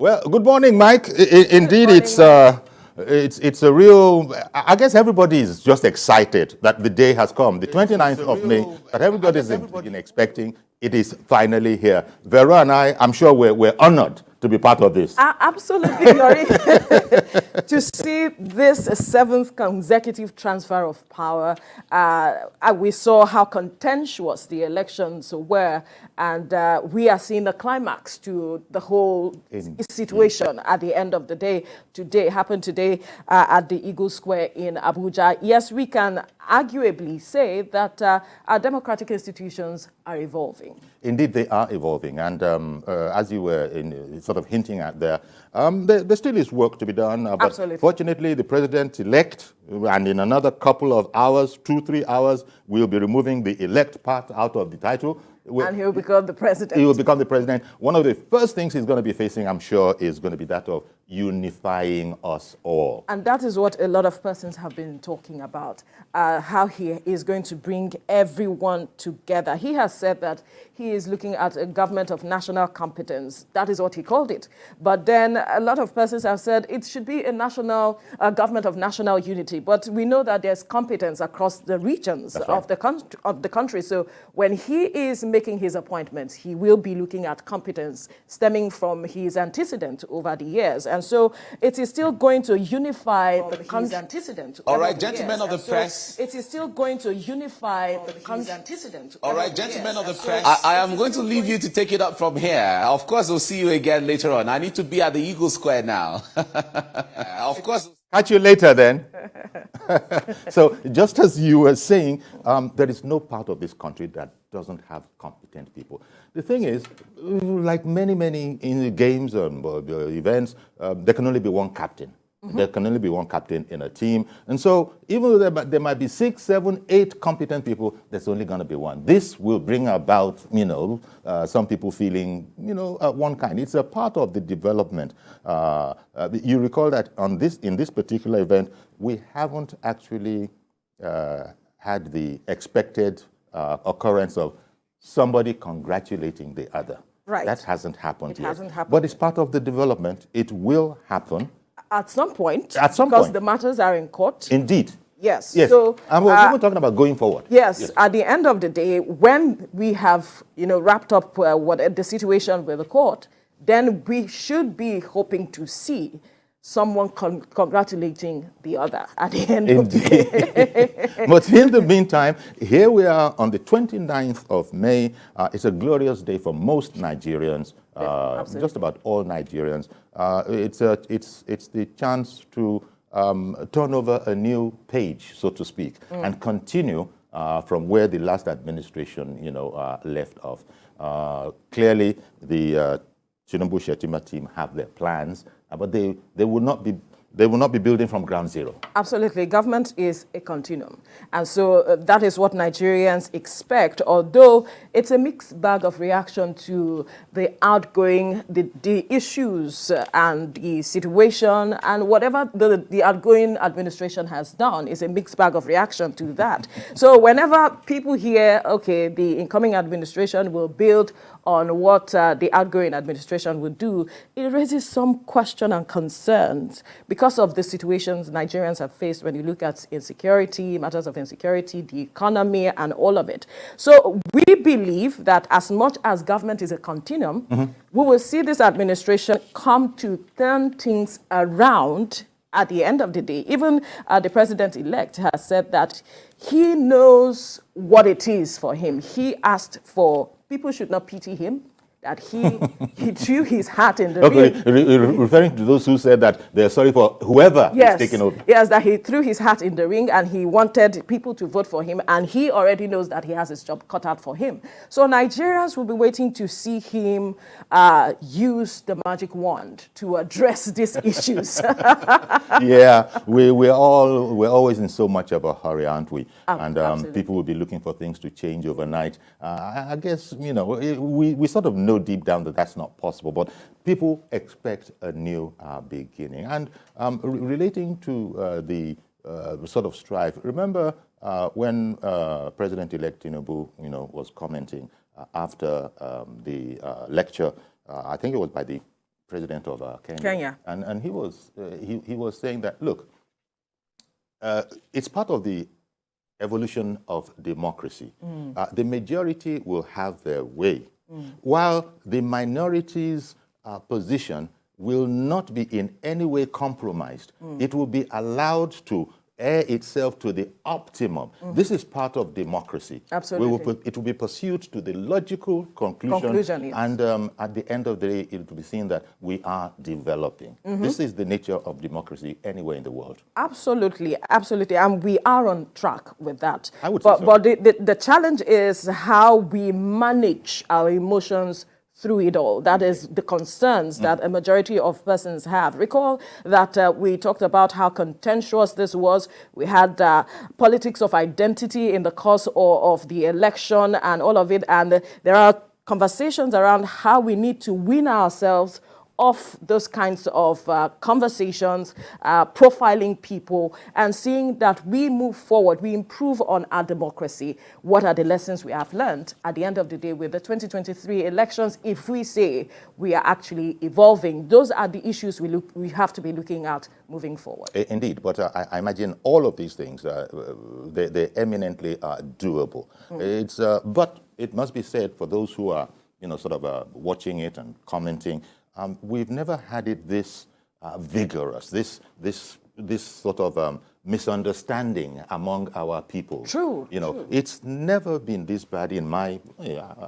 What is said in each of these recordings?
Well, good morning, Mike. Indeed, morning, it's a real. I guess everybody is just excited that the day has come, the 29th of May, that everybody's been expecting. It is finally here. Vera and I'm sure we're honored to be part of this. Absolutely, Yori. To see this seventh consecutive transfer of power, we saw how contentious the elections were, and we are seeing the climax to the whole situation at the end of the day. Today happened today at the Eagle Square in Abuja. Yes, we can arguably say that our democratic institutions are evolving. Indeed, they are evolving, and as you were sort of hinting at there still is work to be done. But Absolutely. Fortunately, the president-elect, and in another couple of hours, 2-3 hours, will be removing the elect part out of the title. And he will become the president. He will become the president. One of the first things he's going to be facing, I'm sure, is going to be that of unifying us all. And that is what a lot of persons have been talking about, how he is going to bring everyone together. He has said that he is looking at a government of national competence. That is what he called it. But then a lot of persons have said it should be a government of national unity. But we know that there's competence across the regions of the country. So when he is making his appointments, he will be looking at competence stemming from his antecedent over the years. And so it is still going to unify the country. All right, gentlemen of the press. It is still going to unify the country. All right, gentlemen of the press. I am going to leave you to take it up from here. Of course, we'll see you again later on. I need to be at the Eagle Square now. Of course. Catch you later then. So just as you were saying, there is no part of this country that doesn't have competent people. The thing is, like many in the games and events, there can only be one captain. Mm-hmm. There can only be one captain in a team. And so even though there might be 6, 7, 8 competent people, there's only going to be one. This will bring about, some people feeling, one kind. It's a part of the development. You recall that in this particular event, we haven't actually had the expected occurrence of somebody congratulating the other. Right. That hasn't happened yet. Hasn't happened. But it's part of the development. It will happen. At some point. Because the matters are in court. Indeed. Yes. So, and we're even talking about going forward. Yes. At the end of the day, when we have, wrapped up the situation with the court, then we should be hoping to see someone congratulating the other at the end of the day. But in the meantime, here we are on the 29th of May. It's a glorious day for most Nigerians, just about all Nigerians. It's the chance to turn over a new page, so to speak, and continue from where the last administration, left off. Clearly, the Tinubu-Shettima team have their plans, but they will not be building from ground zero. Absolutely. Government is a continuum. And so that is what Nigerians expect, although it's a mixed bag of reaction to the outgoing, the issues and the situation, and whatever the outgoing administration has done is a mixed bag of reaction to that. So whenever people hear, okay, the incoming administration will build on what the outgoing administration would do, it raises some question and concerns because of the situations Nigerians have faced when you look at insecurity, matters of insecurity, the economy, and all of it. So we believe that as much as government is a continuum, we will see this administration come to turn things around at the end of the day. Even the president-elect has said that he knows what it is for him. He asked for people should not pity him, that he threw his hat in the ring. Referring to those who said that they're sorry for whoever is taking over. Yes, that he threw his hat in the ring and he wanted people to vote for him, and he already knows that he has his job cut out for him. So Nigerians will be waiting to see him use the magic wand to address these issues. Yeah, we're always in so much of a hurry, aren't we? And people will be looking for things to change overnight. I guess, we sort of know deep down that that's not possible, but people expect a new beginning. And relating to the sort of strife, remember when President-elect Tinubu, was commenting after the lecture, I think it was by the president of Kenya. Kenya. And he was saying that, look, it's part of the evolution of democracy. The majority will have their way, while the minority's position will not be in any way compromised. It will be allowed to air itself to the optimum. This is part of democracy. Absolutely. It will be pursued to the logical conclusion, yes. and at the end of the day, it will be seen that we are developing. This is the nature of democracy anywhere in the world. Absolutely, absolutely, and we are on track with that. I would say so. But the challenge is how we manage our emotions through it all. That is the concerns that a majority of persons have. Recall that we talked about how contentious this was. We had politics of identity in the course of the election and all of it. And there are conversations around how we need to win ourselves off those kinds of conversations, profiling people, and seeing that we move forward, we improve on our democracy. What are the lessons we have learned at the end of the day with the 2023 elections? If we say we are actually evolving, those are the issues we have to be looking at moving forward. Indeed, but I imagine all of these things, they eminently are doable. But it must be said for those who are, sort of watching it and commenting, we've never had it this vigorous, this sort of misunderstanding among our people. True. It's never been this bad in my,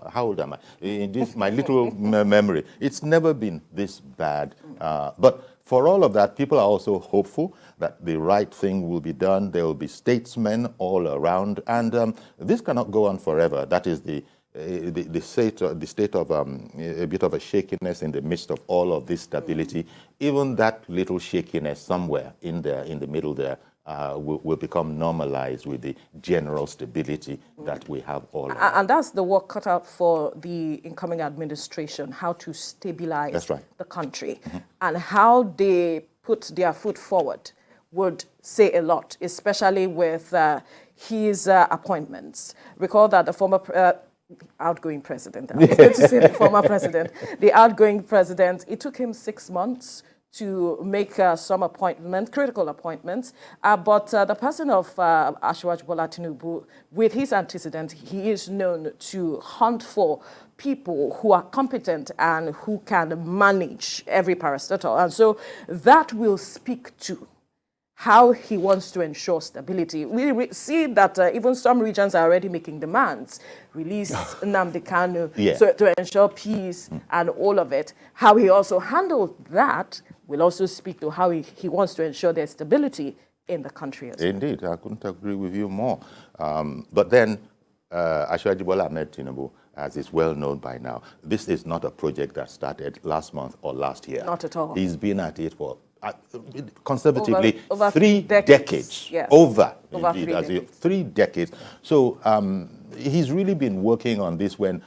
how old am I? In this, my little memory. It's never been this bad. But for all of that, people are also hopeful that the right thing will be done. There will be statesmen all around. And this cannot go on forever. That is the state of a bit of a shakiness in the midst of all of this stability. Even that little shakiness somewhere in the middle there will become normalized with the general stability that we have all around. And that's the work cut out for the incoming administration, how to stabilize the country. And how they put their foot forward would say a lot, especially with his appointments. Recall that the former outgoing president, I was going to say the former president, the outgoing president, it took him 6 months to make some critical appointments. But the person of Asiwaju Bola Tinubu, with his antecedents, he is known to hunt for people who are competent and who can manage every parastatal. And so that will speak to how he wants to ensure stability. We see that even some regions are already making demands. Release Nnamdi Kanu so to ensure peace and all of it. How he also handled that will also speak to how he wants to ensure there's stability in the country as well. Indeed, I couldn't agree with you more. But then, Asiwaju Bola Ahmed Tinubu, as is well known by now, this is not a project that started last month or last year. Not at all. He's been at it for conservatively over 3 decades. Yes. Over 3 decades. 3 decades. So he's really been working on this when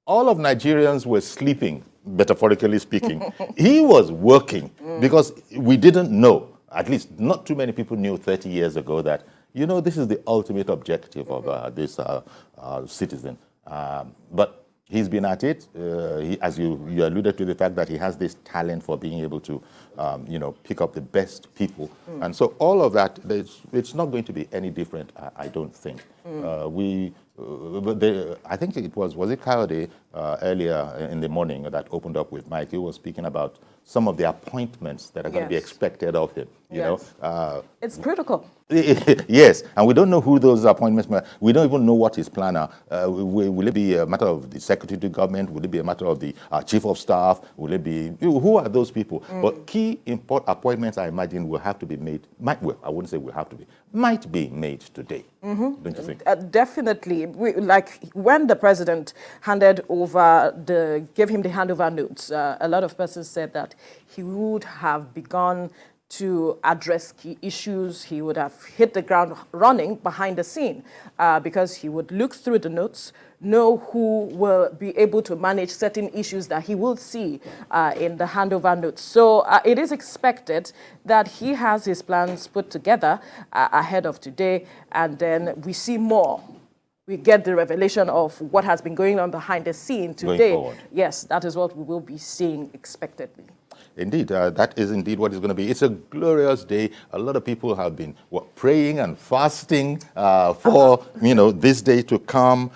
all of Nigerians were sleeping, metaphorically speaking. He was working because we didn't know, at least not too many people knew 30 years ago that, this is the ultimate objective of this citizen. But he's been at it. As you alluded to the fact that he has this talent for being able to, pick up the best people. And so all of that, it's not going to be any different, I don't think. I think it was it Coyote earlier in the morning that opened up with Mike. He was speaking about some of the appointments that are going to be expected of him. You know, it's critical. Yes, and we don't know who those appointments are. We don't even know what his plan are. Will it be a matter of the secretary to government? Will it be a matter of the chief of staff? Will it be, who are those people? But key appointments, I imagine, will have to be made. I wouldn't say will have to be. Might be made today. Don't you think? Definitely. Like when the president gave him the handover notes, a lot of persons said that he would have begun to address key issues. He would have hit the ground running behind the scene because he would look through the notes, know who will be able to manage certain issues that he will see in the handover notes. So it is expected that he has his plans put together ahead of today, and then we see more. We get the revelation of what has been going on behind the scene today. Going forward. Yes, that is what we will be seeing expectedly. Indeed, that is indeed what it's going to be. It's a glorious day. A lot of people have been praying and fasting for this day to come.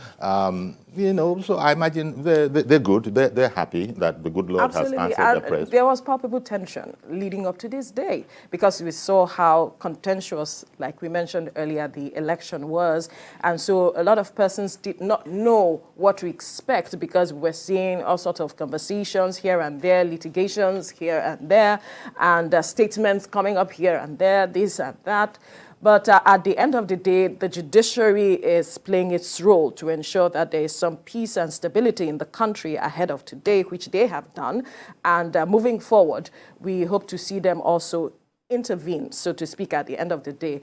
So I imagine they're good. They're happy that the good Lord has answered their prayers. There was palpable tension leading up to this day because we saw how contentious, like we mentioned earlier, the election was. And so a lot of persons did not know what to expect because we're seeing all sorts of conversations here and there, litigations here and there, and statements coming up here and there, this and that. But at the end of the day, the judiciary is playing its role to ensure that there is some peace and stability in the country ahead of today, which they have done. And moving forward, we hope to see them also intervene, so to speak, at the end of the day,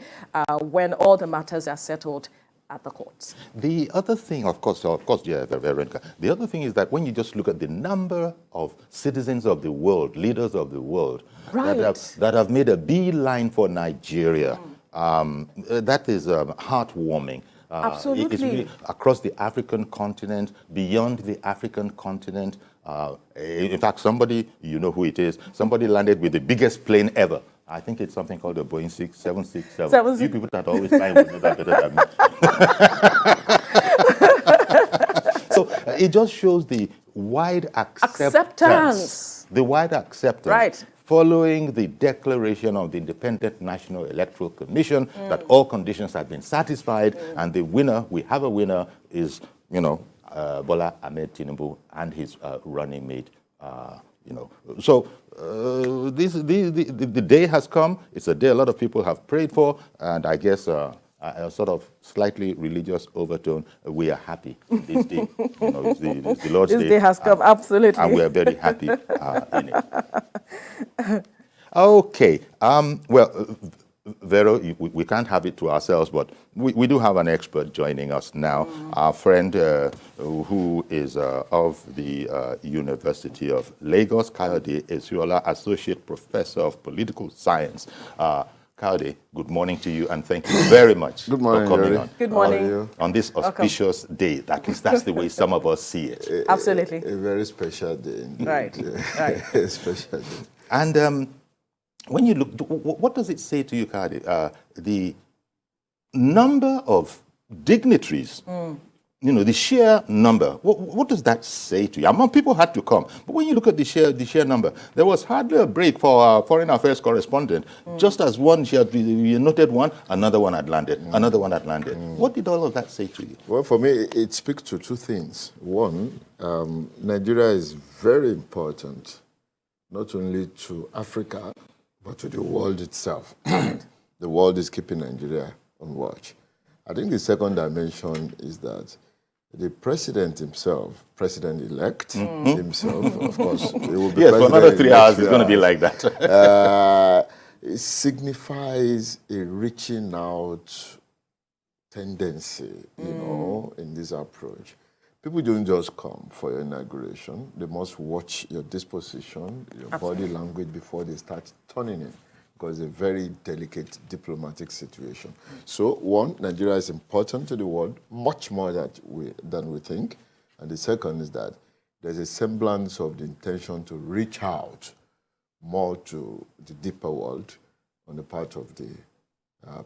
when all the matters are settled at the courts. The other thing, of course, yeah, Veronica. The other thing is that when you just look at the number of citizens of the world, leaders of the world, that have made a beeline for Nigeria, that is heartwarming. Absolutely. It's really across the African continent, beyond the African continent. In fact, somebody, you know who it is, somebody landed with the biggest plane ever. I think it's something called a Boeing 767. You people that always flying would know that better than me. So it just shows the wide acceptance. The wide acceptance. Right. Following the declaration of the Independent National Electoral Commission that all conditions have been satisfied, and the winner, we have a winner, is, Bola Ahmed Tinubu and his running mate, So the day has come. It's a day a lot of people have prayed for, and I guess a sort of slightly religious overtone. We are happy this day. It's the Lord's Day. This day has come, absolutely. And we're very happy in it. Okay. Vero, we can't have it to ourselves, but we do have an expert joining us now. Our friend who is of the University of Lagos, Kayode Ezuola, Associate Professor of Political Science. Kayode, good morning to you, and thank you very much for coming on. Good morning. On this auspicious day. At least that's the way some of us see it. Absolutely. A very special day. Right. A special day. And when you look, what does it say to you, Kayode? The number of dignitaries, the sheer number, what does that say to you? I mean, people had to come, but when you look at the sheer number, there was hardly a break for our foreign affairs correspondent. Just as you noted one, another one had landed, another one had landed. What did all of that say to you? Well, for me, it speaks to two things. One, Nigeria is very important, not only to Africa, but to the world itself. The world is keeping Nigeria on watch. I think the second dimension is that the president himself, president-elect himself, of course, it will be for another 3 hours, it's going to be like that. It signifies a reaching out tendency, in this approach. People don't just come for your inauguration. They must watch your disposition, your body language before they start turning it, because it's a very delicate diplomatic situation. So, one, Nigeria is important to the world, much more than we think. And the second is that there's a semblance of the intention to reach out more to the deeper world on the part of the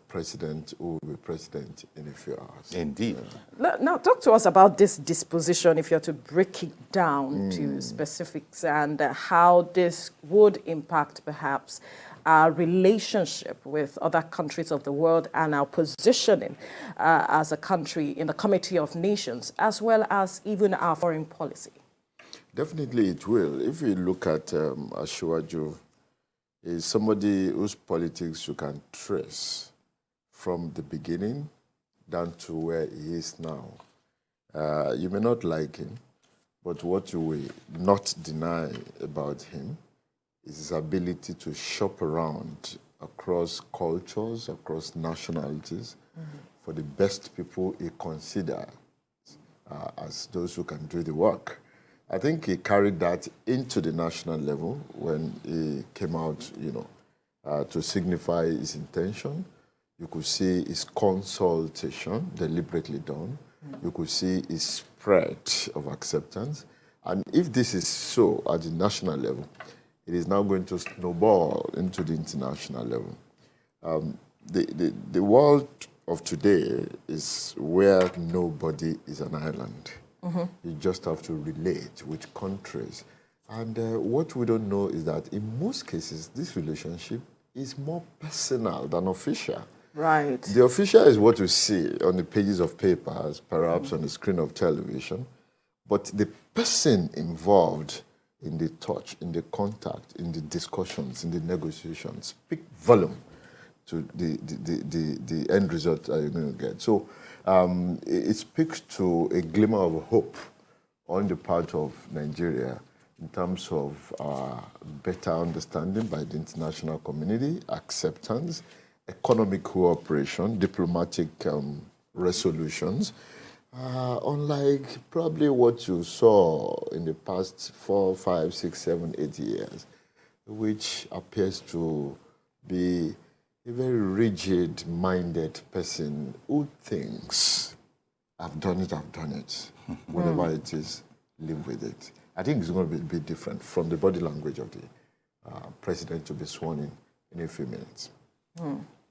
president who will be president in a few hours. Indeed. Now, talk to us about this disposition, if you're to break it down to specifics, and how this would impact perhaps our relationship with other countries of the world and our positioning as a country in the Committee of Nations, as well as even our foreign policy. Definitely it will. If you look at Asiwaju, is somebody whose politics you can trace from the beginning down to where he is now. You may not like him, but what you will not deny about him is his ability to shop around across cultures, across nationalities, for the best people he considers as those who can do the work. I think he carried that into the national level when he came out, to signify his intention. You could see his consultation deliberately done. You could see his spread of acceptance. And if this is so at the national level, it is now going to snowball into the international level. The world of today is where nobody is an island. You just have to relate with countries. And what we don't know is that in most cases, this relationship is more personal than official. Right. The official is what you see on the pages of papers, perhaps on the screen of television, but the person involved in the touch, in the contact, in the discussions, in the negotiations, speak volume to the end result that you're going to get. So it speaks to a glimmer of hope on the part of Nigeria in terms of better understanding by the international community, acceptance, economic cooperation, diplomatic resolutions, unlike probably what you saw in the past 4, 5, 6, 7, 8 years, which appears to be a very rigid-minded person who thinks, I've done it, whatever it is, live with it. I think it's going to be a bit different from the body language of the president to be sworn in a few minutes.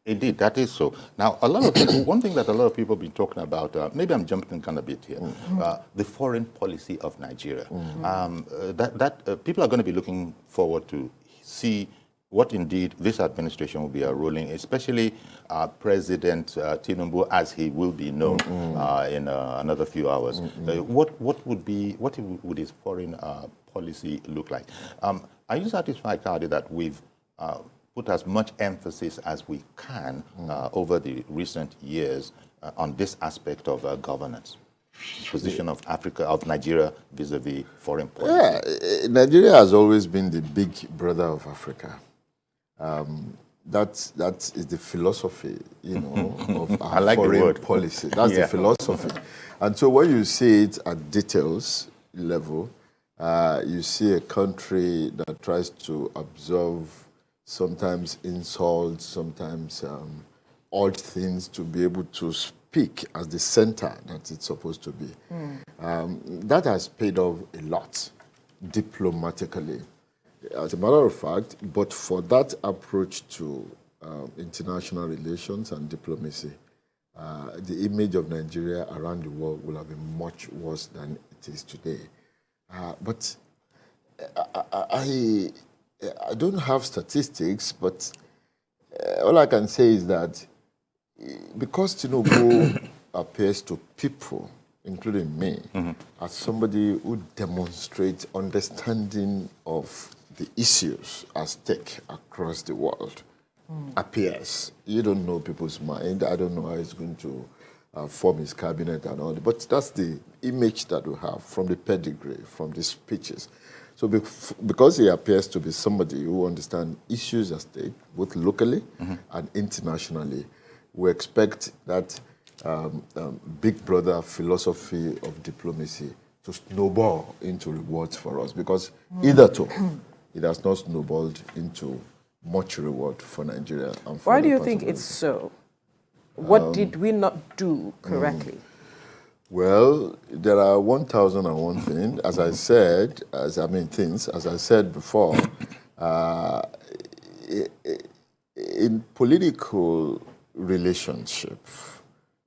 Indeed, that is so. Now, a lot of people, one thing that a lot of people have been talking about, maybe I'm jumping kind of a bit here, the foreign policy of Nigeria. People are going to be looking forward to see what indeed this administration will be rolling, especially President Tinubu, as he will be known in another few hours. What would his foreign policy look like? Are you satisfied, Kadi, that we've put as much emphasis as we can over the recent years on this aspect of governance? Position of Africa, of Nigeria vis-a-vis foreign policy? Yeah, Nigeria has always been the big brother of Africa. That is the philosophy, of our foreign policy. That's the philosophy. And so when you see it at details level, you see a country that tries to absorb sometimes insults, sometimes odd things to be able to speak as the center that it's supposed to be. That has paid off a lot diplomatically. As a matter of fact, but for that approach to international relations and diplomacy, the image of Nigeria around the world will have been much worse than it is today. But I don't have statistics, but all I can say is that because Tinubu appears to people, including me, as somebody who demonstrates understanding of the issues at stake across the world, appears. You don't know people's mind. I don't know how he's going to form his cabinet and all that, but that's the image that we have from the pedigree, from the speeches. So because he appears to be somebody who understands issues at stake, both locally and internationally, we expect that big brother philosophy of diplomacy to snowball into rewards for us, because hitherto it has not snowballed into much reward for Nigeria. And for Why do you think it's so? What did we not do correctly? Well, there are 1,001 things. As I said, as I said before, in political relationship,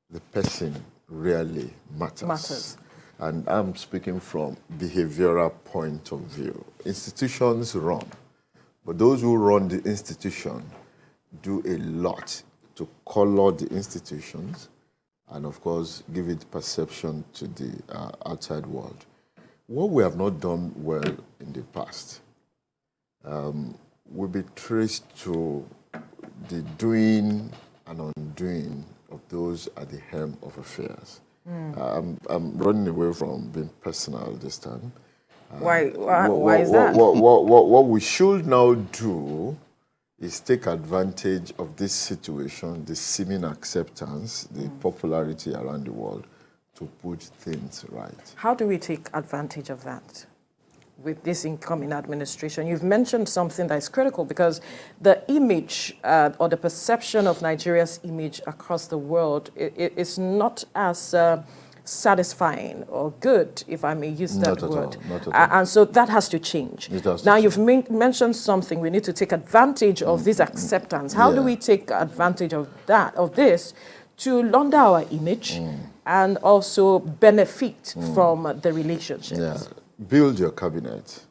the person really matters. And I'm speaking from behavioral point of view. Institutions run, but those who run the institution do a lot to color the institutions and, of course, give it perception to the outside world. What we have not done well in the past will be traced to the doing and undoing of those at the helm of affairs. I'm running away from being personal this time. Why is that? What we should now do is take advantage of this situation, the seeming acceptance, the popularity around the world, to put things right. How do we take advantage of that with this incoming administration? You've mentioned something that is critical, because the image or the perception of Nigeria's image across the world is not as satisfying or good, if I may use that word. Not at all. And so that has to change. Now, you've mentioned something. We need to take advantage of this acceptance. How do we take advantage of this to launder our image and also benefit from the relationships? Yeah. Build your cabinet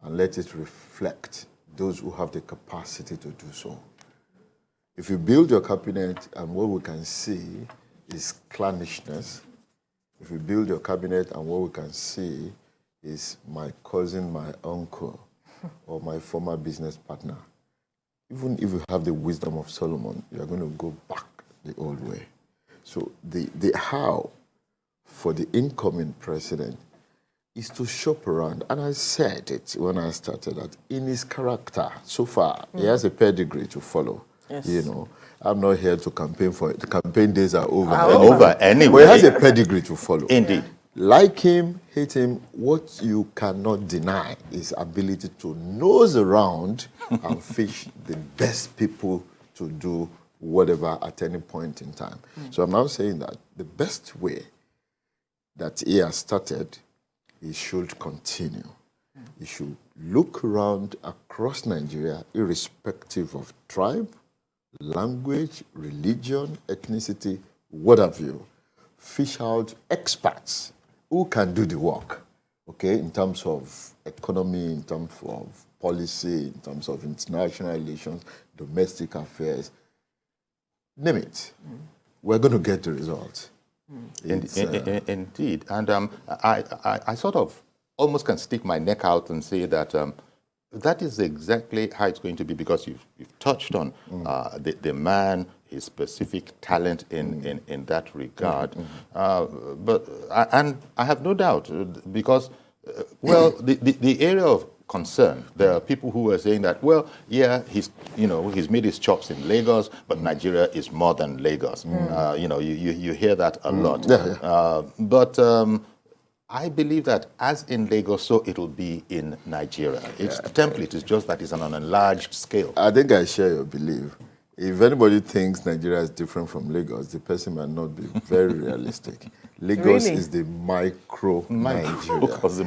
and let it reflect those who have the capacity to do so. If you build your cabinet and what we can see is clannishness, if you build your cabinet and what we can see is my cousin, my uncle, or my former business partner, even if you have the wisdom of Solomon, you are going to go back the old way. So the how for the incoming president is to shop around. And I said it when I started that in his character, so far, he has a pedigree to follow. Yes. You know, I'm not here to campaign for it. The campaign days are over. Over anyway. But he has a pedigree to follow. Indeed. Like him, hate him, what you cannot deny is ability to nose around and fish the best people to do whatever at any point in time. So I'm now saying that the best way that he has started, he should continue. He should look around across Nigeria, irrespective of tribe, language, religion, ethnicity, what have you. Fish out experts who can do the work, okay, in terms of economy, in terms of policy, in terms of international relations, domestic affairs, name it. We're going to get the results. Indeed. And I sort of almost can stick my neck out and say that that is exactly how it's going to be, because you've touched on the man, his specific talent in that regard. And I have no doubt, because, well, the area of concern, there are people who are saying that, well, yeah, he's made his chops in Lagos, but Nigeria is more than Lagos. You hear that a lot. But I believe that as in Lagos, so it'll be in Nigeria. It's the template, it's just that it's on an enlarged scale. I think I share your belief. If anybody thinks Nigeria is different from Lagos, the person might not be very realistic. Lagos is the microcosm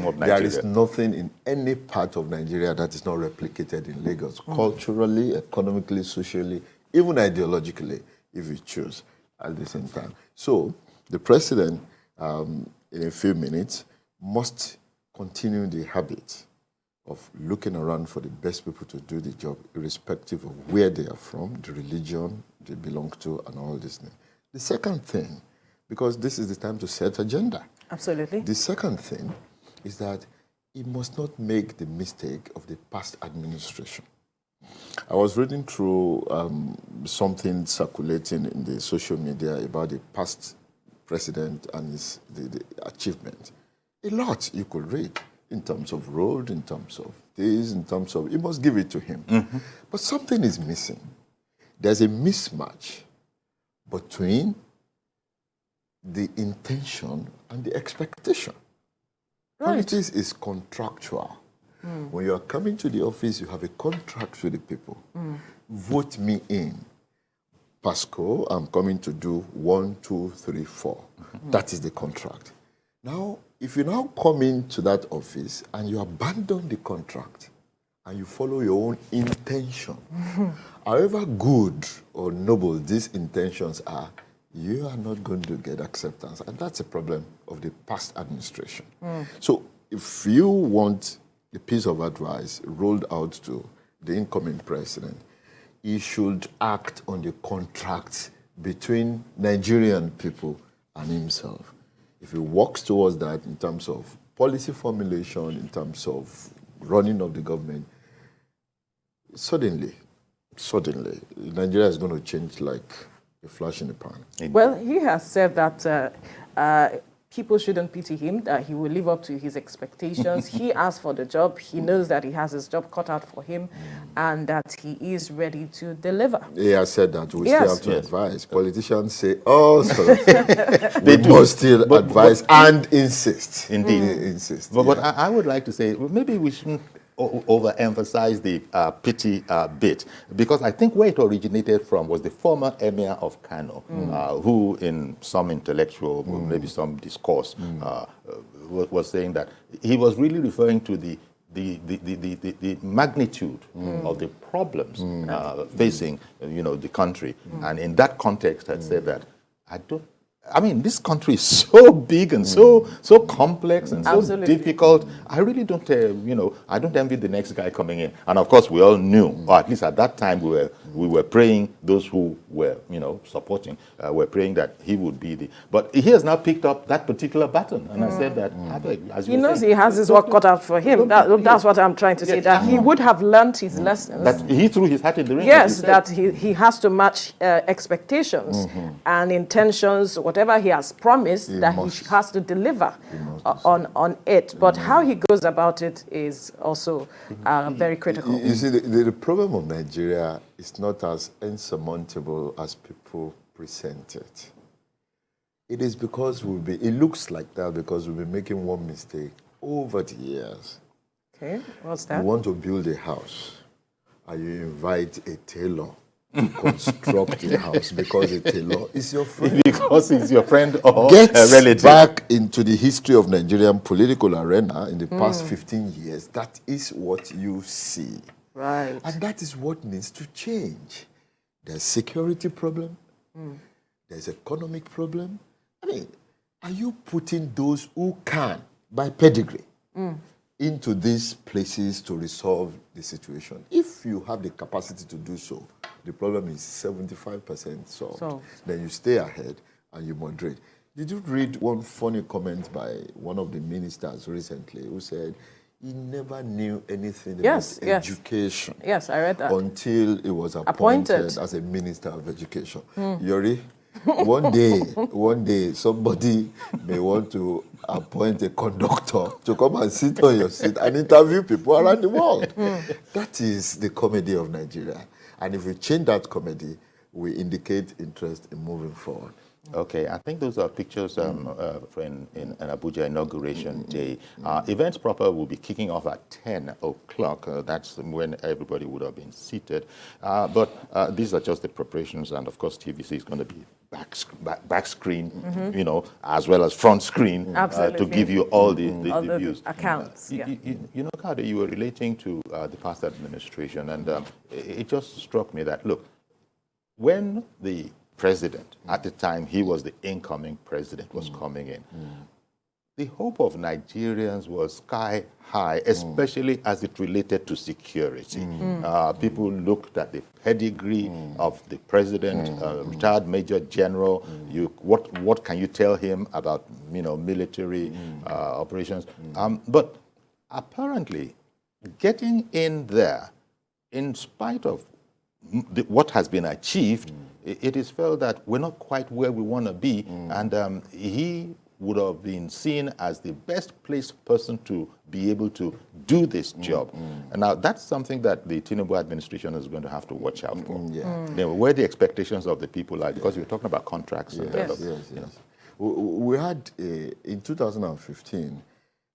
of Nigeria. There is nothing in any part of Nigeria that is not replicated in Lagos, culturally, economically, socially, even ideologically, if you choose at the same time. So the president, in a few minutes, must continue the habit of looking around for the best people to do the job, irrespective of where they are from, the religion they belong to, and all this thing. The second thing, because this is the time to set agenda. Absolutely. The second thing is that he must not make the mistake of the past administration. I was reading through something circulating in the social media about the past president and the achievement. A lot you could read in terms of road, in terms of this, in terms of, you must give it to him. But something is missing. There's a mismatch between the intention and the expectation. Politics is contractual. When you are coming to the office, you have a contract with the people. Vote me in. Pasco, I'm coming to do 1, 2, 3, 4. That is the contract. Now, if you now come into that office and you abandon the contract and you follow your own intention, however good or noble these intentions are, you are not going to get acceptance. And that's a problem of the past administration. So if you want a piece of advice rolled out to the incoming president, he should act on the contract between Nigerian people and himself. If he works towards that in terms of policy formulation, in terms of running of the government, suddenly, Nigeria is going to change like a flash in the pan. Well, he has said that people shouldn't pity him, that he will live up to his expectations. He asked for the job. He knows that he has his job cut out for him and that he is ready to deliver. He has said that. We still have to advise. Politicians say all sorts of things. They must still advise and insist. Indeed. Insist. But I would like to say, well, maybe we shouldn't overemphasize the pity bit, because I think where it originated from was the former emir of Kano, who in some intellectual, maybe some discourse, was saying that he was really referring to the magnitude of the problems facing, the country, and in that context had said that this country is so big and so complex and so difficult. I really don't, I don't envy the next guy coming in. And of course, we all knew, or at least at that time, we were praying. Those who were, supporting, were praying that he would be the. But he has now picked up that particular baton, and I said that. As he knows he has his work cut out for him. That's what I'm trying to say. That he would have learned his lessons. That he threw his hat in the ring. Yes, that he has to match expectations and intentions. Whatever he has promised, he has to deliver on it. But how he goes about it is also very critical. You see, the problem of Nigeria is not as insurmountable as people present it. It is because it looks like that because we've been making one mistake over the years. Okay, what's that? You want to build a house and you invite a tailor to construct a house because a tailor is your friend. Because he's your friend or Get a relative. back into the history of Nigerian political arena in the past 15 years. That is what you see. Right. And that is what needs to change. There's security problem. There's economic problem. Are you putting those who can, by pedigree, into these places to resolve the situation? If you have the capacity to do so, the problem is 75% solved. Then you stay ahead and you moderate. Did you read one funny comment by one of the ministers recently who said he never knew anything about education? Yes, I read that. Until he was appointed as a minister of education. Yori, one day, somebody may want to appoint a conductor to come and sit on your seat and interview people around the world. That is the comedy of Nigeria. And if we change that comedy, we indicate interest in moving forward. Okay, I think those are pictures in an Abuja inauguration day. Events proper will be kicking off at 10 o'clock. That's when everybody would have been seated. But these are just the preparations, and of course TVC is going to be back screen, as well as front screen to give you all the views. Accounts. Kade, you were relating to the past administration, and it just struck me that, look, when the president, at the time he was the incoming president, was coming in, the hope of Nigerians was sky high, especially as it related to security. People looked at the pedigree of the president, retired major general. What can you tell him about military operations? But apparently, getting in there, in spite of what has been achieved, it is felt that we're not quite where we want to be, and he would have been seen as the best placed person to be able to do this job. And now that's something that the Tinubu administration is going to have to watch out for. Where the expectations of the people are, because you're talking about contracts. Yes. We had, in 2015,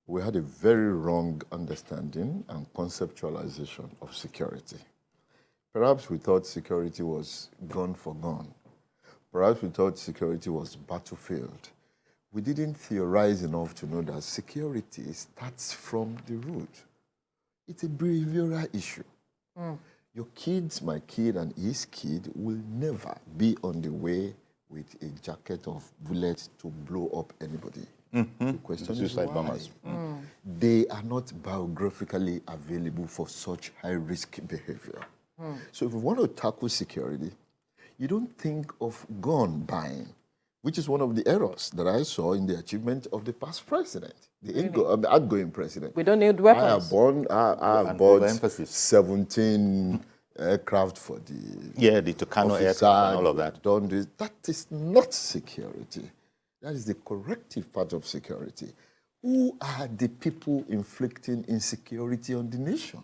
we had a very wrong understanding and conceptualization of security. Perhaps we thought security was gun for gun. Perhaps we thought security was battlefield. We didn't theorize enough to know that security starts from the root. It's a behavioral issue. Your kids, my kid and his kid, will never be on the way with a jacket of bullets to blow up anybody. The question is why? Bombers. They are not biographically available for such high-risk behavior. So if we want to tackle security, you don't think of gun buying, which is one of the errors that I saw in the achievement of the past president, the outgoing president. We don't need weapons. I have bought 17 aircraft for the Tucano aircraft and all of that. That is not security. That is the corrective part of security. Who are the people inflicting insecurity on the nation?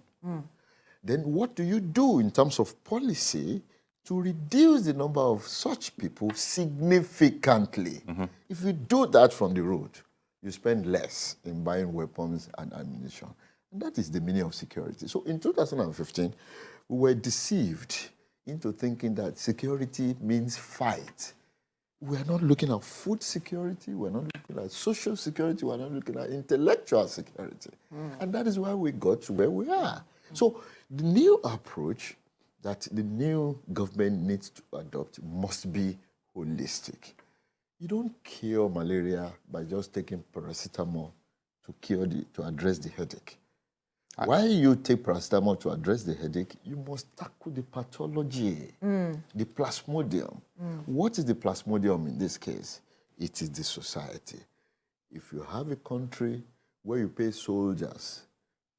Then what do you do in terms of policy to reduce the number of such people significantly? If you do that from the root, you spend less in buying weapons and ammunition. And that is the meaning of security. So in 2015, we were deceived into thinking that security means fight. We're not looking at food security, we're not looking at social security, we're not looking at intellectual security. And that is why we got to where we are. So the new approach that the new government needs to adopt must be holistic. You don't cure malaria by just taking paracetamol to address the headache. While you take paracetamol to address the headache, you must tackle the pathology, the plasmodium. What is the plasmodium in this case? It is the society. If you have a country where you pay soldiers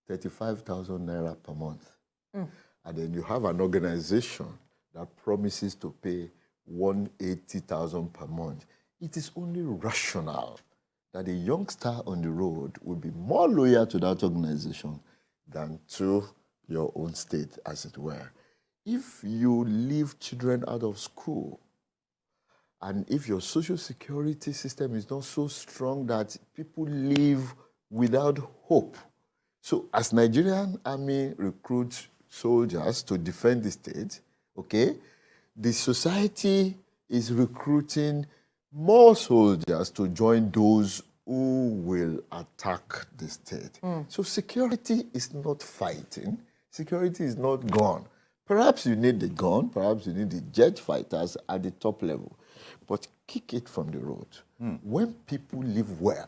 35,000 naira per month, and then you have an organization that promises to pay 180,000 per month, it is only rational that a youngster on the road will be more loyal to that organization than to your own state, as it were. If you leave children out of school, and if your social security system is not so strong that people live without hope. So as Nigerian army recruits soldiers to defend the state, okay, the society is recruiting more soldiers to join those who will attack the state. So security is not fighting. Security is not gone. Perhaps you need the gun, perhaps you need the jet fighters at the top level, but kick it from the road. When people live well,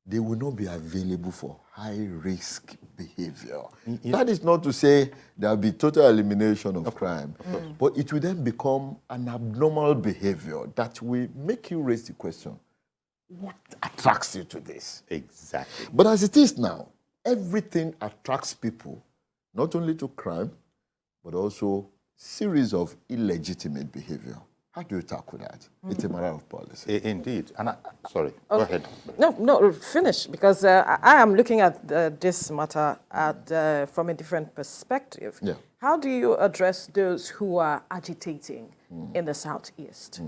they will not be available for high-risk behavior. That is not to say there will be total elimination of crime, but it will then become an abnormal behavior that will make you raise the question, what attracts you to this? Exactly. But as it is now, everything attracts people, not only to crime, but also series of illegitimate behavior. How do you tackle that? It's a matter of policy. Indeed. And sorry, go ahead. No, finish, because I am looking at this matter from a different perspective. Yeah. How do you address those who are agitating in the Southeast?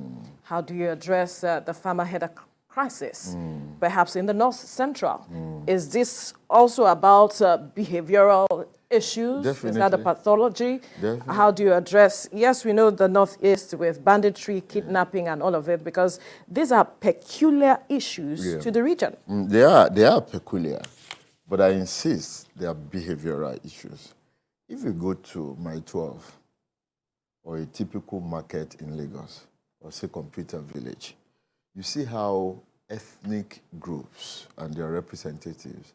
How do you address the farmer header crisis, perhaps in the North Central? Is this also about behavioral issues? Definitely. Is that a pathology? Definitely. How do you address, yes, we know the Northeast with banditry, kidnapping, and all of it, because these are peculiar issues to the region. They are peculiar, but I insist they are behavioral issues. If you go to Mile 12 or a typical market in Lagos, or say Computer Village, you see how ethnic groups and their representatives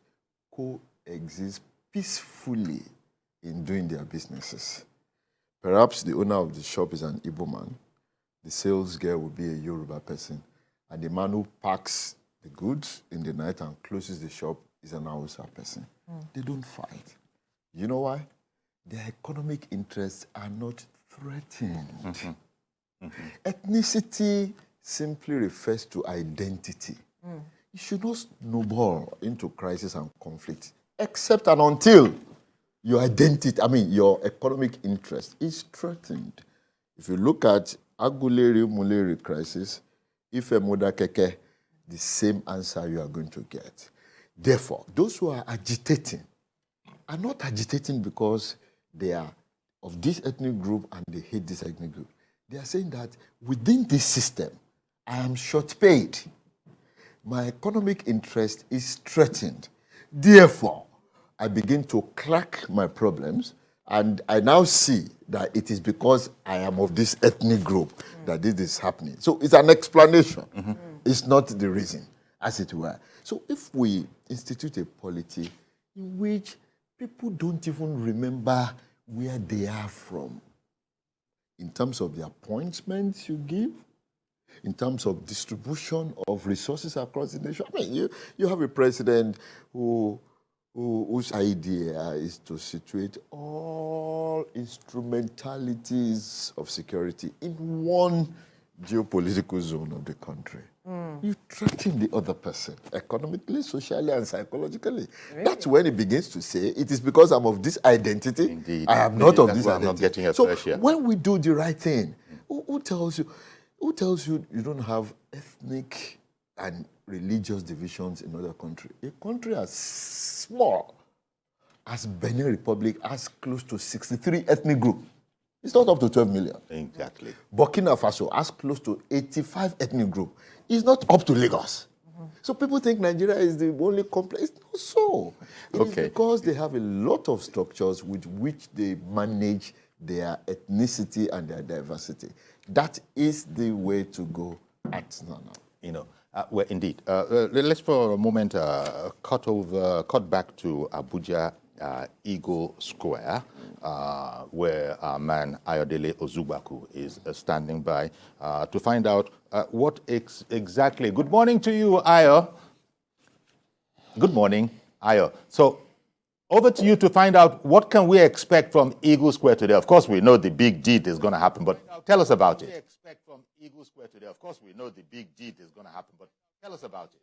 coexist peacefully in doing their businesses. Perhaps the owner of the shop is an Igbo man, the sales girl will be a Yoruba person, and the man who packs the goods in the night and closes the shop is an Hausa person. They don't fight. You know why? Their economic interests are not threatened. Ethnicity simply refers to identity. It should not snowball into crisis and conflict, except and until your identity, your economic interest is threatened. If you look at Aguleri-Muleri crisis, Ife Modakeke, the same answer you are going to get. Therefore, those who are agitating are not agitating because they are of this ethnic group and they hate this ethnic group. They are saying that within this system, I am short paid. My economic interest is threatened. Therefore, I begin to crack my problems, and I now see that it is because I am of this ethnic group that this is happening. So it's an explanation. It's not the reason, as it were. So if we institute a polity in which people don't even remember where they are from, in terms of the appointments you give, in terms of distribution of resources across the nation. You have a president whose idea is to situate all instrumentalities of security in one geopolitical zone of the country. You threaten the other person economically, socially, and psychologically. Really? That's when he begins to say, it is because I'm of this identity. Indeed. I am not of this I'm identity. not getting a so fair share. when we do the right thing, who tells you you don't have ethnic and religious divisions in other countries? A country as small as Benin Republic has close to 63 ethnic groups. It's not up to 12 million. Exactly. Burkina Faso has close to 85 ethnic groups. It's not up to Lagos. So people think Nigeria is the only complex. It's not so. It is because they have a lot of structures with which they manage their ethnicity and their diversity. That is the way to go at now. You know, well, indeed. Let's for a moment cut back to Abuja Eagle Square, where our man Ayodele Ozugbaku is standing by to find out what exactly. Good morning to you, Ayo. Good morning, Ayo. So, over to you to find out what can we expect from Eagle Square today. Of course, we know the big deed is going to happen, but tell us about it. Expect from Eagle Square today. Of course, we know the big deed is going to happen, but tell us about it.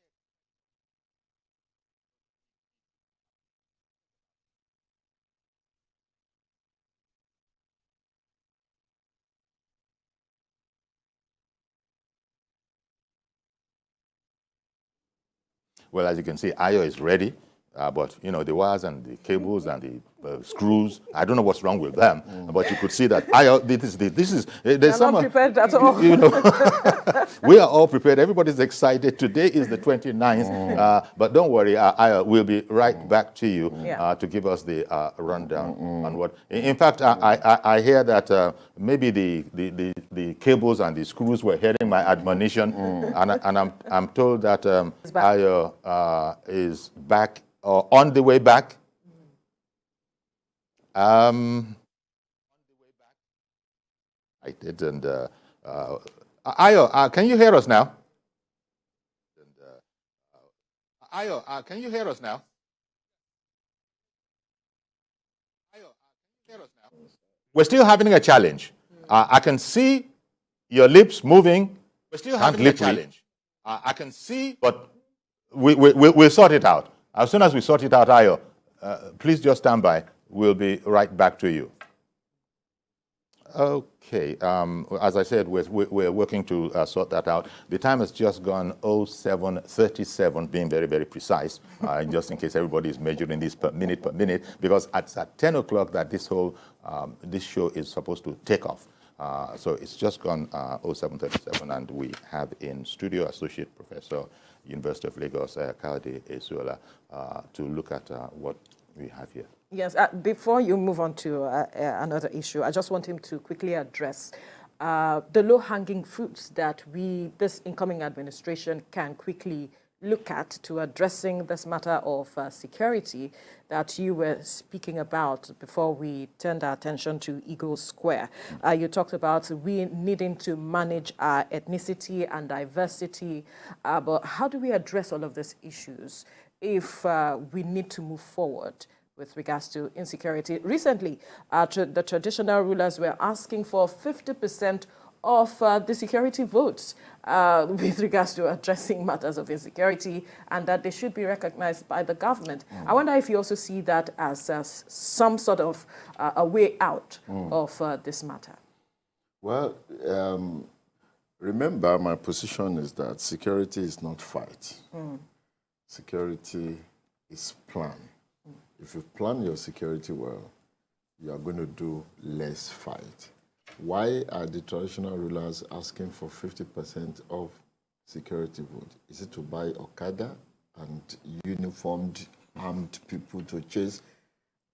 Well, as you can see, Ayo is ready, but you know the wires and the cables and the screws. I don't know what's wrong with them, but you could see that Ayo. This is. There's They're not prepared at all. You know, we are all prepared. Everybody's excited. Today is the 29th, but don't worry, Ayo. We'll be right back to you to give us the rundown on what. In fact, I hear that maybe the cables and the screws were hearing my admonition, and I'm told that Ayo is back or on the way back. I did, and Ayo, can you hear us now? Ayo, can you hear us now? Ayo, can you hear us now? We're still having a challenge. I can see your lips moving. We're still having a challenge. I can see, but we'll sort it out. As soon as we sort it out, Ayo, please just stand by. We'll be right back to you. Okay. As I said, we're working to sort that out. The time has just gone 07:37, being very, very precise, just in case everybody is measuring this per minute, because it's at 10 o'clock that this whole this show is supposed to take off. So it's just gone 07:37, and we have in studio Associate Professor, University of Lagos, Kayode Esuola, to look at what we have here. Yes, before you move on to another issue, I just want him to quickly address the low-hanging fruits that this incoming administration can quickly look at to addressing this matter of security that you were speaking about before we turned our attention to Eagle Square. You talked about we needing to manage our ethnicity and diversity, but how do we address all of these issues if we need to move forward with regards to insecurity? Recently, the traditional rulers were asking for 50% of the security votes with regards to addressing matters of insecurity, and that they should be recognized by the government. I wonder if you also see that as some sort of a way out of this matter. Well, remember, my position is that security is not fight. Security is plan. If you plan your security well, you are going to do less fight. Why are the traditional rulers asking for 50% of security vote? Is it to buy Okada and uniformed, armed people to chase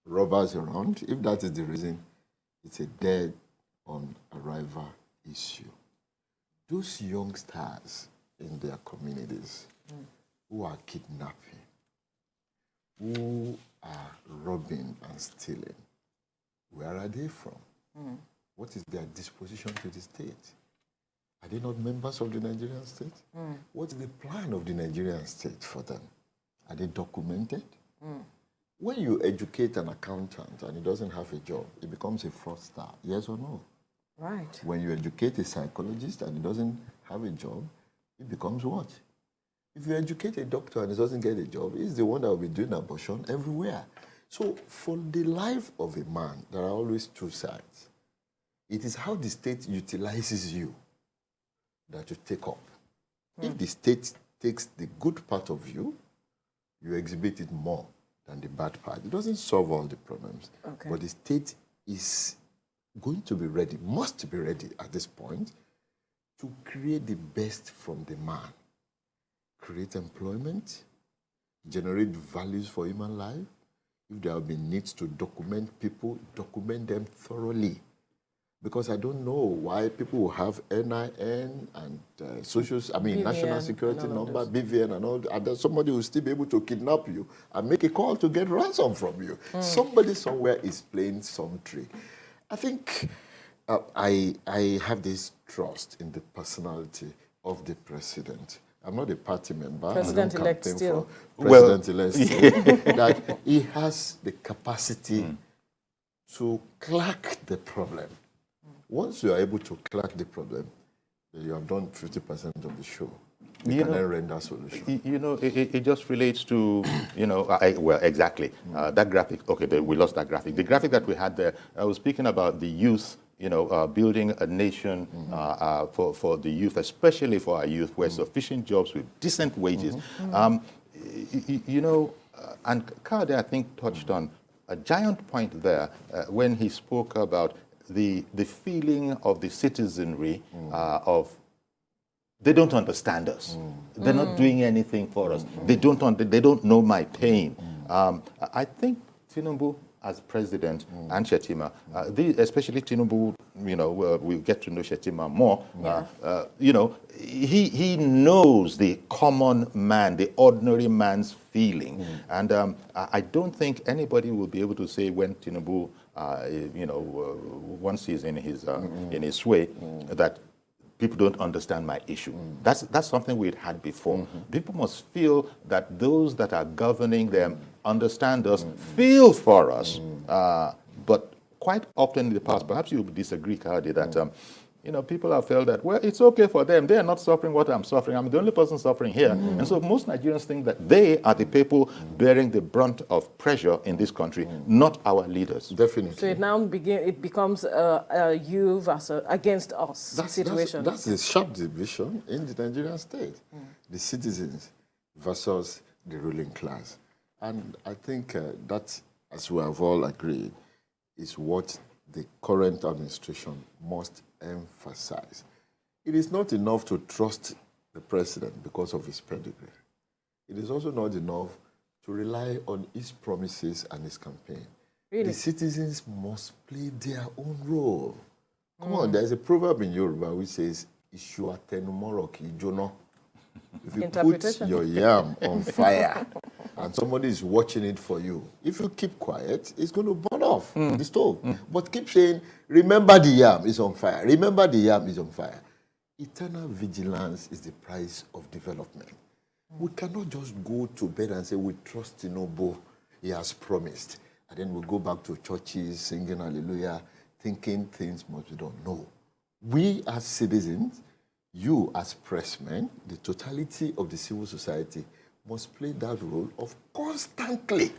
robbers around? If that is the reason, it's a dead on arrival issue. Those youngsters in their communities who are kidnapping, who are robbing and stealing, where are they from? What is their disposition to the state? Are they not members of the Nigerian state? What is the plan of the Nigerian state for them? Are they documented? When you educate an accountant and he doesn't have a job, he becomes a fraudster, yes or no? Right. When you educate a psychologist and he doesn't have a job, he becomes what? If you educate a doctor and he doesn't get a job, he's the one that will be doing abortion everywhere. So for the life of a man, there are always two sides. It is how the state utilizes you that you take up. If the state takes the good part of you, you exhibit it more than the bad part. It doesn't solve all the problems. Okay. But the state is going to be ready, must be ready at this point, to create the best from the man. Create employment, generate values for human life. If there have been needs to document people, document them thoroughly. Because I don't know why people will have NIN and BVN national security and all of number, BVN and all that. And then somebody will still be able to kidnap you and make a call to get ransom from you. Somebody somewhere is playing some trick. I think I have this trust in the personality of the president. I'm not a party member. President-elect still. President-elect still. That he has the capacity to crack the problem. Once you are able to crack the problem, you have done 50% of the show. You can then render solution. It just relates to, exactly. That graphic, okay, we lost that graphic. The graphic that we had there, I was speaking about the youth, building a nation for the youth, especially for our youth, where sufficient jobs with decent wages. And Kade, I think, touched on a giant point there when he spoke about the feeling of the citizenry of they don't understand us. They're not doing anything for us. They don't know my pain. I think Tinubu as president and Shettima, especially Tinubu, we'll get to know Shettima more. He knows the common man, the ordinary man's feeling, and I don't think anybody will be able to say when Tinubu, once he's in his way, that people don't understand my issue. That's something we'd had before. People must feel that those that are governing them understand us, feel for us. But quite often in the past, perhaps you would disagree, Kade, that people have felt that, well, it's okay for them. They are not suffering what I'm suffering. I'm the only person suffering here. And so most Nigerians think that they are the people bearing the brunt of pressure in this country, not our leaders. Definitely. So it becomes a you versus against us situation. That's a sharp division in the Nigerian state. The citizens versus the ruling class. And I think that, as we have all agreed, is what the current administration must emphasize. It is not enough to trust the president because of his pedigree. It is also not enough to rely on his promises and his campaign. Really? The citizens must play their own role. Come on, there's a proverb in Yoruba which says, "Ishu atenumoro ki jono." If you put your yam on fire and somebody is watching it for you, if you keep quiet, it's going to burn off the stove. But keep saying, remember the yam is on fire. Remember the yam is on fire. Eternal vigilance is the price of development. We cannot just go to bed and say, we trust Tinubu, he has promised. And then we go back to churches singing hallelujah, thinking things must be done. No. We as citizens, you as pressmen, the totality of the civil society must play that role of constantly,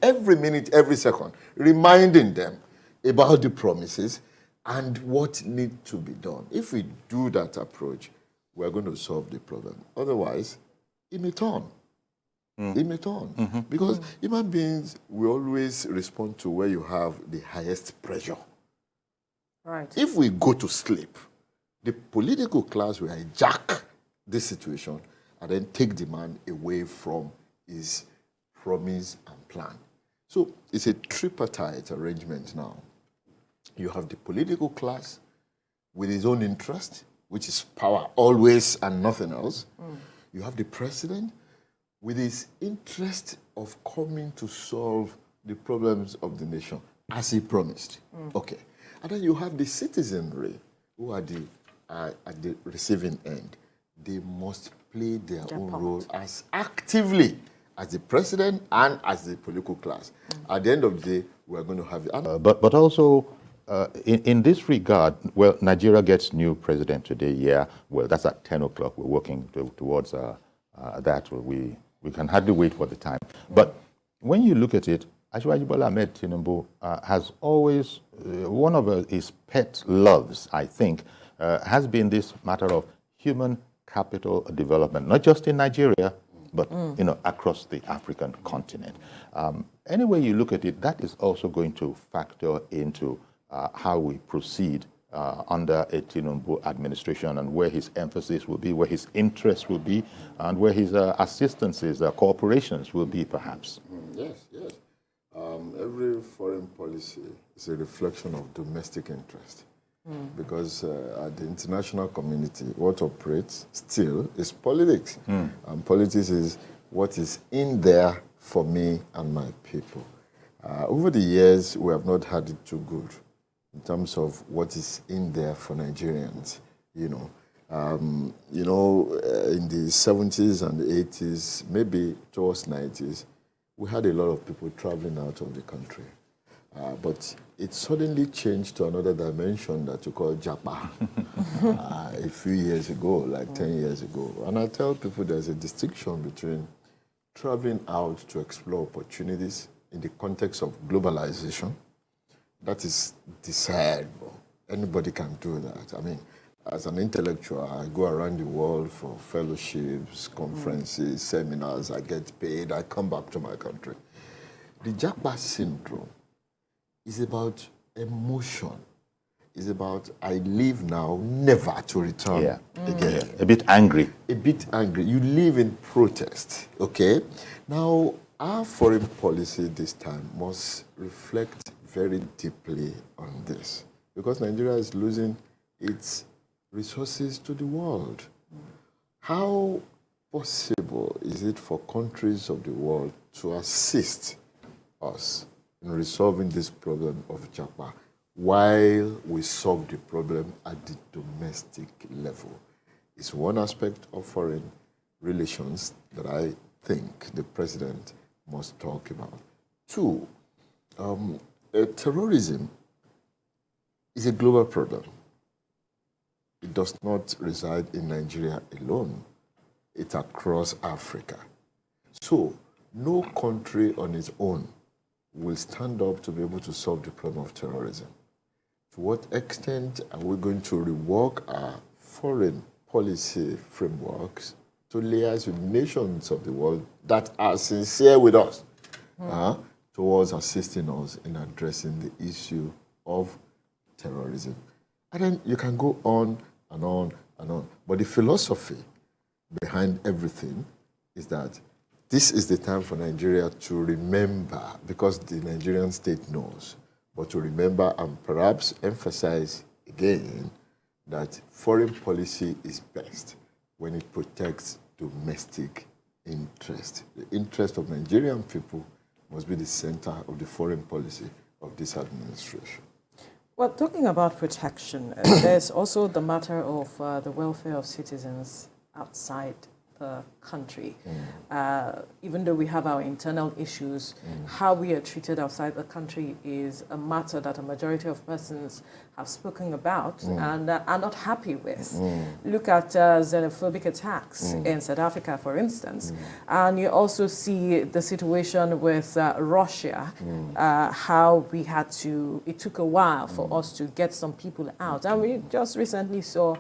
every minute, every second, reminding them about the promises and what needs to be done. If we do that approach, we're going to solve the problem. Otherwise, it may turn. It may turn. Because human beings will always respond to where you have the highest pressure. Right. If we go to sleep, the political class will hijack this situation and then take the man away from his promise and plan. So it's a tripartite arrangement now. You have the political class with his own interest, which is power always and nothing else. You have the president with his interest of coming to solve the problems of the nation, as he promised. Okay. And then you have the citizenry who are at the receiving end. They must play their own role as actively as the president and as the political class. At the end of the day, we're going to have it. But also, in this regard, well, Nigeria gets new president today, yeah. Well, that's at 10 o'clock. We're working towards that. We can hardly wait for the time. But when you look at it, Asiwaju Bola Ahmed Tinubu has always, one of his pet loves, I think, has been this matter of human capital development, not just in Nigeria, but across the African continent. Any way you look at it, that is also going to factor into how we proceed under a Tinubu administration, and where his emphasis will be, where his interests will be, and where his assistances, cooperations will be, perhaps. Yes, yes. Every foreign policy is a reflection of domestic interest. Because at the international community, what operates still is politics. And politics is what is in there for me and my people. Over the years, we have not had it too good in terms of what is in there for Nigerians. In the 70s and the 80s, maybe towards 90s, we had a lot of people traveling out of the country. But it suddenly changed to another dimension that you call Japa a few years ago, like 10 years ago. And I tell people there's a distinction between traveling out to explore opportunities in the context of globalization. That is desirable. Anybody can do that. I mean, as an intellectual, I go around the world for fellowships, conferences, seminars, I get paid, I come back to my country. The Japa syndrome is about emotion. It's about, I live now, never to return again. A bit angry. A bit angry. You live in protest, okay? Now, our foreign policy this time must reflect very deeply on this, because Nigeria is losing its resources to the world. How possible is it for countries of the world to assist us in resolving this problem of Japa while we solve the problem at the domestic level? It's one aspect of foreign relations that I think the president must talk about. Two, terrorism is a global problem. It does not reside in Nigeria alone. It's across Africa. So no country on its own will stand up to be able to solve the problem of terrorism. To what extent are we going to rework our foreign policy frameworks to liaise with nations of the world that are sincere with us towards assisting us in addressing the issue of terrorism? And then you can go on and on and on. But the philosophy behind everything is that this is the time for Nigeria to remember, because the Nigerian state knows, but to remember and perhaps emphasize again that foreign policy is best when it protects domestic interest. The interest of Nigerian people must be the center of the foreign policy of this administration. Well, talking about protection, there's also the matter of the welfare of citizens outside the country. Even though we have our internal issues, how we are treated outside the country is a matter that a majority of persons have spoken about and are not happy with. Look at xenophobic attacks in South Africa, for instance. And you also see the situation with Russia, how we had to, it took a while for us to get some people out. And we just recently saw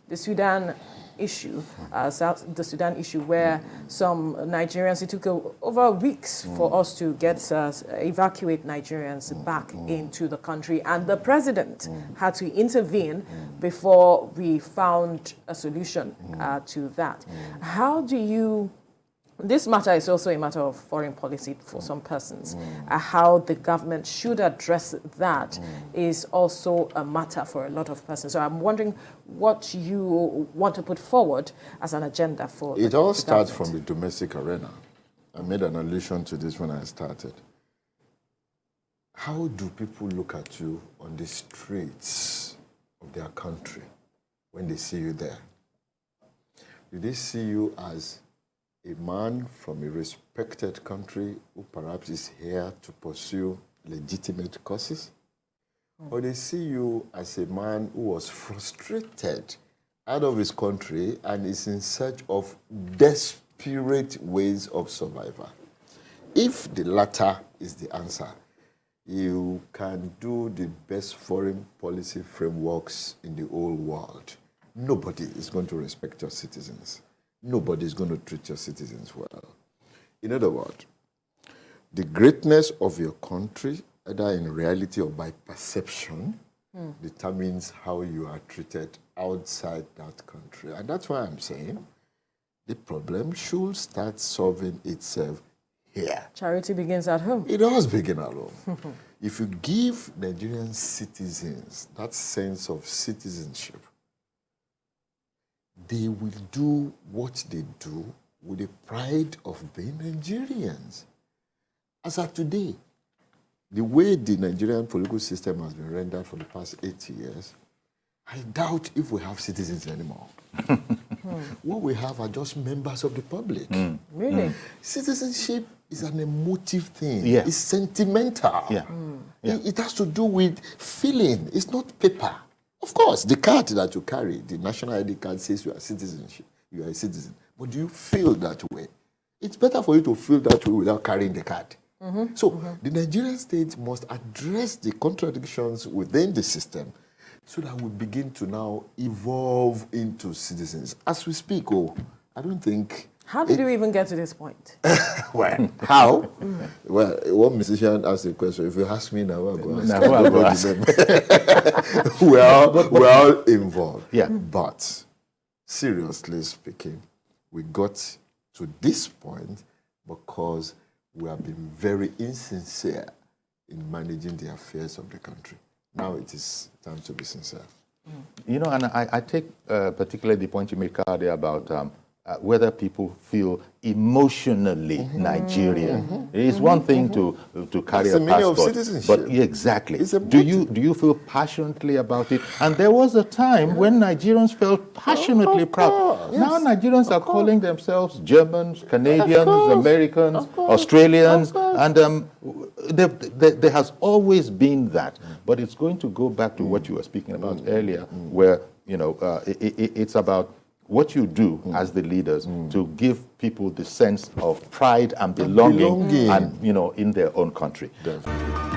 the Sudan issue, the Sudan issue, where some Nigerians, it took over weeks for us to get evacuate Nigerians back into the country, and the president had to intervene before we found a solution to that. How do you? This matter is also a matter of foreign policy for some persons. How the government should address that is also a matter for a lot of persons. So I'm wondering what you want to put forward as an agenda for it. All starts from the domestic arena. I made an allusion to this when I started. How do people look at you on the streets of their country when they see you there? Do they see you as a man from a respected country who perhaps is here to pursue legitimate causes? Or they see you as a man who was frustrated out of his country and is in search of desperate ways of survival? If the latter is the answer, you can do the best foreign policy frameworks in the whole world. Nobody is going to respect your citizens. nobody's going to treat your citizens well. In other words, the greatness of your country, either in reality or by perception, determines how you are treated outside that country. And that's why I'm saying the problem should start solving itself here. Charity begins at home. It does begin at home. If you give Nigerian citizens that sense of citizenship, they will do what they do with the pride of being Nigerians. As of today, the way the Nigerian political system has been rendered for the past 80 years, I doubt if we have citizens anymore. What we have are just members of the public. Really? Citizenship is an emotive thing. Yeah. It's sentimental. Yeah. It has to do with feeling. It's not paper. Of course, the card that you carry, the national ID card says you are citizenship. You are a citizen. But do you feel that way? It's better for you to feel that way without carrying the card. So the Nigerian state must address the contradictions within the system so that we begin to now evolve into citizens. As we speak, I don't think... How did you even get to this point? Well, how? Well, one musician asked a question. If you ask me now, I'll go ask. We're all involved. Yeah. But seriously speaking, we got to this point because we have been very insincere in managing the affairs of the country. Now it is time to be sincere. You know, and I take particularly the point you made, Kade, about whether people feel emotionally Nigerian. It is one thing to carry That's a the meaning of passport, citizenship. but yeah, exactly. It's Do you feel passionately about it? And there was a time when Nigerians felt passionately proud. course. Now Nigerians are calling themselves Germans, Canadians, Americans, Australians, and there has always been that. But it's going to go back to what you were speaking about earlier, where it's about what you do as the leaders to give people the sense of pride and belonging. And in their own country. Definitely.